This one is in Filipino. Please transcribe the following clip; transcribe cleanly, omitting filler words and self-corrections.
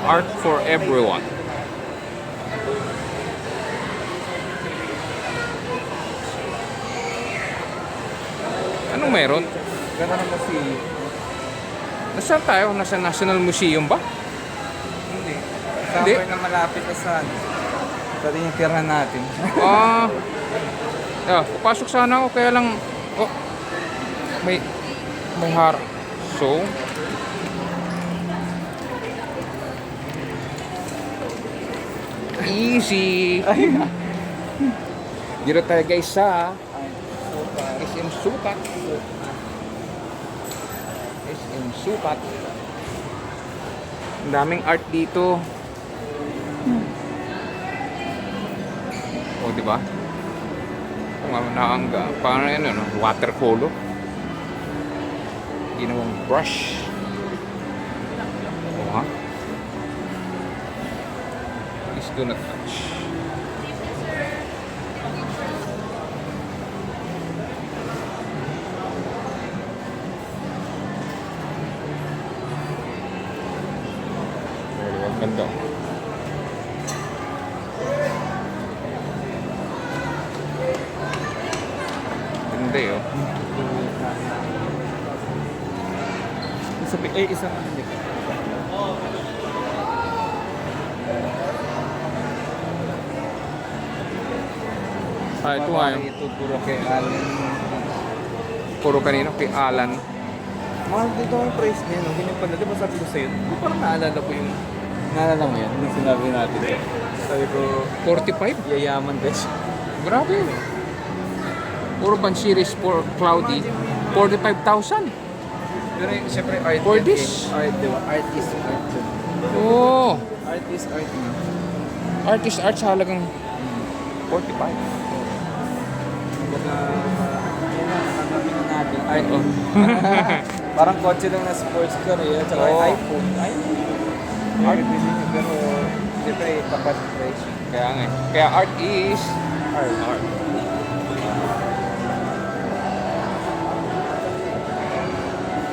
Art for everyone. Anong meron? Gano'n naman si... Nasaan tayo? Nasa National Museum ba? Hindi. Hindi. Somewhere na malapit na sa... Sa rin yung tirahan natin. Ah, papasok sana ako kaya lang oh, may har. So, easy. Dito tayo guys sa SM Sukat. SM Sukat. Ang daming art dito. O, di ba? Naangga. Paano yan, ano? Watercolor. Ginawang brush. O, ha? Please do not touch. O, ang ganda. Hindi, oh. Isang ano dito. Ah, ito nga yun. Ito puro kay Allen. Puro kanino? Kay Alan. Mahal dito ang price niya, no? Ganyan pala. Di ba sabi ko sa'yo? Di parang naalala ko yung... Naalala mo yan? Yung sinabi natin. Sabi ko, 45? yayaman guys. Grabe. Urban Series for Cloudy. 45,000. Pero siyempre art For yan, this? eh. Art, diba? Art is art. Oh. Art is art na. Artist art sa halagang 45. Kumbaga, yun na, nakakami na natin. Ay, Oh. parang kotse lang na sports car eh. At saka Oo. iPhone. Ay, art din yun. Pero, siyempre, tapat price. Kaya nga. Kaya art is Art. art.